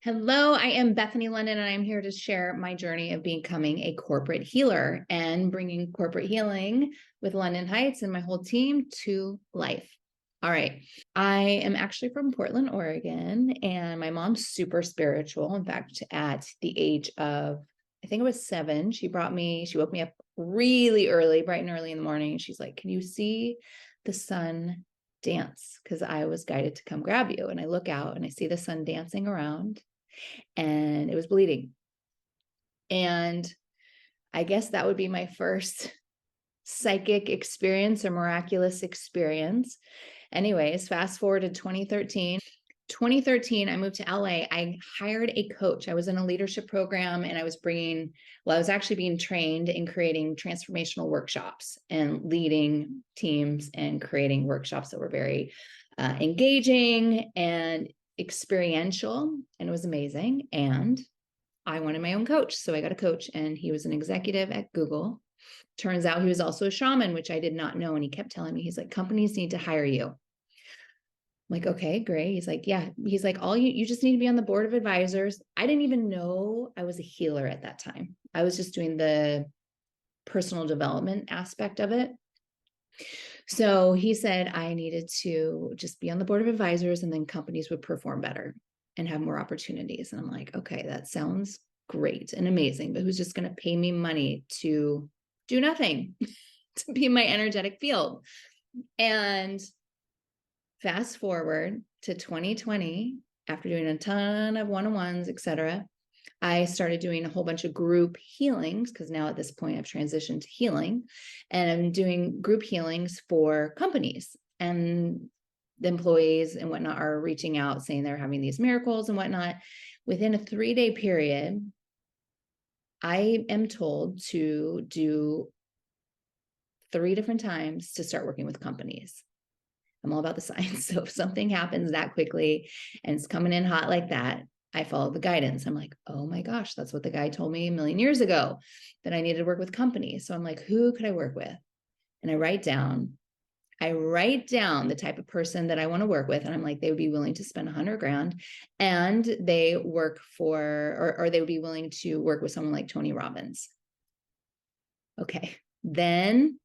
Hello, I am Bethany London, and I'm here to share my journey of becoming a corporate healer and bringing corporate healing with London Heights and my whole team to life. All right. I am actually from Portland, Oregon, and my mom's super spiritual. In fact, at the age of, I think it was 7, she woke me up really early, bright and early in the morning. She's like, "Can you see the sun dance? Because I was guided to come grab you." And I look out and I see the sun dancing around and it was bleeding. And I guess that would be my first psychic experience or miraculous experience. Anyways, fast forward to 2013. 2013, I moved to LA. I hired a coach. I was in a leadership program and I was actually being trained in creating transformational workshops and leading teams and creating workshops that were very engaging and experiential. And it was amazing. And I wanted my own coach. So I got a coach, and he was an executive at Google. Turns out he was also a shaman, which I did not know. And he kept telling me, he's like, "Companies need to hire you." I'm like, "Okay, great." He's like, "Yeah." He's like, you just need to be on the board of advisors." I didn't even know I was a healer at that time. I was just doing the personal development aspect of it. So he said I needed to just be on the board of advisors, and then companies would perform better and have more opportunities. And I'm like, okay, that sounds great and amazing, but who's just going to pay me money to do nothing, to be in my energetic field? And fast forward to 2020, after doing a ton of one-on-ones, etc., I started doing a whole bunch of group healings, because now at this point I've transitioned to healing, and I'm doing group healings for companies, and the employees and whatnot are reaching out saying they're having these miracles and whatnot. Within a 3-day period, I am told to do 3 different times to start working with companies. I'm all about the science. So if something happens that quickly and it's coming in hot like that, I follow the guidance. I'm like, oh my gosh, that's what the guy told me a million years ago, that I needed to work with companies. So I'm like, who could I work with? And I write down the type of person that I want to work with. And I'm like, they would be willing to spend $100,000, and they work for, or they would be willing to work with someone like Tony Robbins. Okay. Then,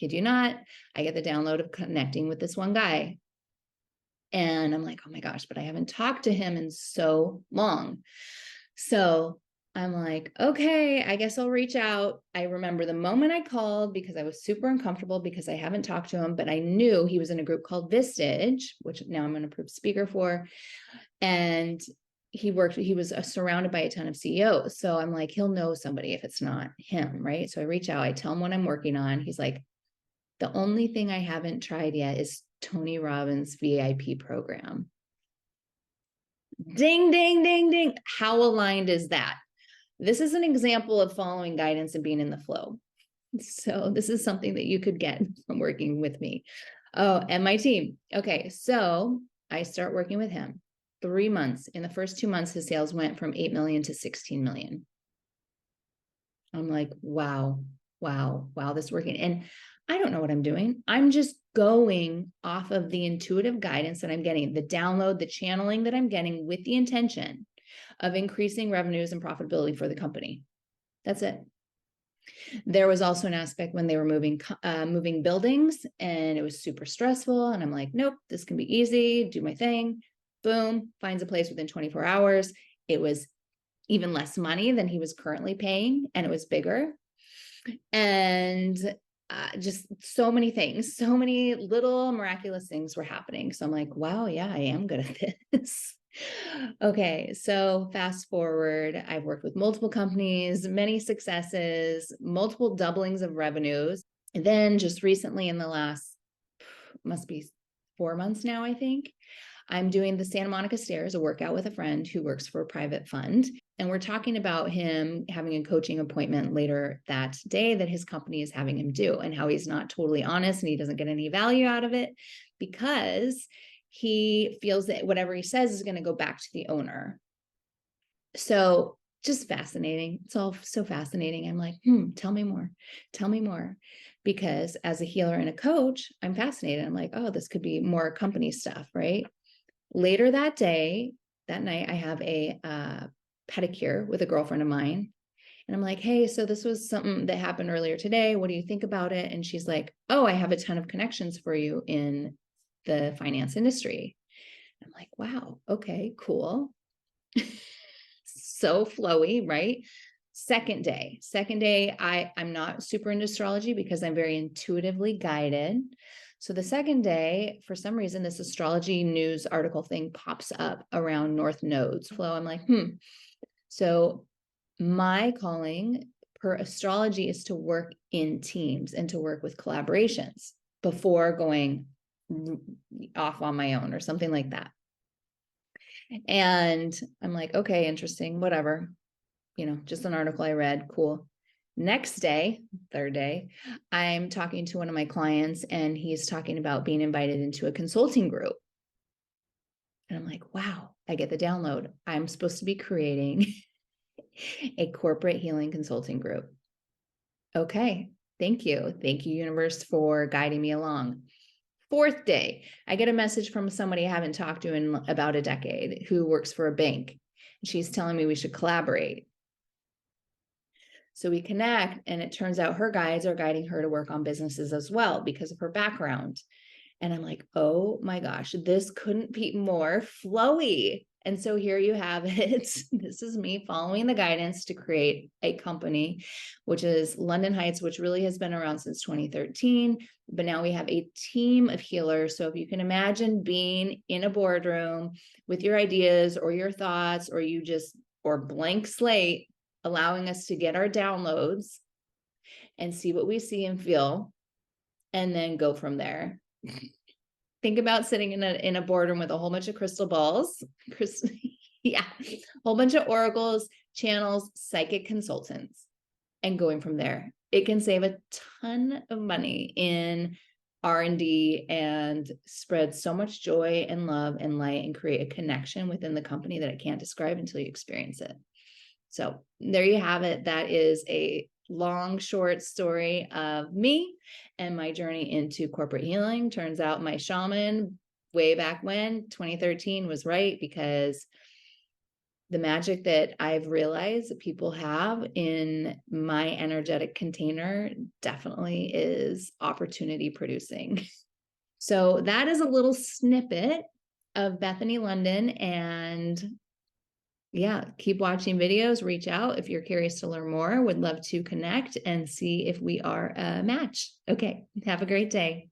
kid you not, I get the download of connecting with this one guy. And I'm like, oh my gosh, but I haven't talked to him in so long. So I'm like, okay, I guess I'll reach out. I remember the moment I called, because I was super uncomfortable because I haven't talked to him, but I knew he was in a group called Vistage, which now I'm an approved speaker for. And he was surrounded by a ton of CEOs. So I'm like, he'll know somebody if it's not him, right? So I reach out, I tell him what I'm working on. He's like, the only thing I haven't tried yet is Tony Robbins VIP program. Ding, ding, ding, ding. How aligned is that? This is an example of following guidance and being in the flow. So this is something that you could get from working with me. Oh, and my team. Okay, so I start working with him. 3 months. In the first 2 months, his sales went from 8 million to 16 million. I'm like, wow, this is working. And I don't know what I'm doing. I'm just going off of the intuitive guidance that I'm getting, the download, the channeling that I'm getting, with the intention of increasing revenues and profitability for the company. That's it. There was also an aspect when they were moving buildings, and it was super stressful. And I'm like, nope, this can be easy. Do my thing. Boom, finds a place within 24 hours. It was even less money than he was currently paying, and it was bigger. And just so many things, so many little miraculous things were happening. So I'm like, wow, yeah, I am good at this. Okay, so fast forward, I've worked with multiple companies, many successes, multiple doublings of revenues. And then just recently, in the last, must be 4 months now, I think, I'm doing the Santa Monica Stairs, a workout with a friend who works for a private fund. And we're talking about him having a coaching appointment later that day that his company is having him do, and how he's not totally honest and he doesn't get any value out of it, because he feels that whatever he says is going to go back to the owner. So just fascinating. It's all so fascinating. I'm like, tell me more. Because as a healer and a coach, I'm fascinated. I'm like, oh, this could be more company stuff, right? Later that day, that night I have a pedicure with a girlfriend of mine. And I'm like, hey, so this was something that happened earlier today. What do you think about it? And she's like, oh, I have a ton of connections for you in the finance industry. I'm like, wow, okay, cool. So flowy, right? Second day, I'm not super into astrology because I'm very intuitively guided. So the second day, for some reason, this astrology news article thing pops up around North Nodes flow. I'm like, So my calling per astrology is to work in teams and to work with collaborations before going off on my own or something like that. And I'm like, okay, interesting, whatever. Just an article I read. Cool. Next day, third day, I'm talking to one of my clients and he's talking about being invited into a consulting group. And I'm like, wow, I get the download. I'm supposed to be creating a corporate healing consulting group. Okay. Thank you. Thank you, universe, for guiding me along. Fourth day, I get a message from somebody I haven't talked to in about a decade who works for a bank. She's telling me we should collaborate. So we connect, and it turns out her guides are guiding her to work on businesses as well because of her background. And I'm like, oh my gosh, this couldn't be more flowy. And so here you have it. This is me following the guidance to create a company, which is London Heights, which really has been around since 2013. But now we have a team of healers. So if you can imagine being in a boardroom with your ideas or your thoughts, or blank slate, allowing us to get our downloads and see what we see and feel, and then go from there. Think about sitting in a boardroom with a whole bunch of crystal balls, yeah, whole bunch of oracles, channels, psychic consultants, and going from there. It can save a ton of money in R&D and spread so much joy and love and light and create a connection within the company that I can't describe until you experience it. So there you have it. That is a long, short story of me and my journey into corporate healing. Turns out my shaman way back when, 2013, was right, because the magic that I've realized that people have in my energetic container definitely is opportunity producing. So that is a little snippet of Bethany London, and yeah, keep watching videos, reach out if you're curious to learn more. Would love to connect and see if we are a match. Okay, have a great day.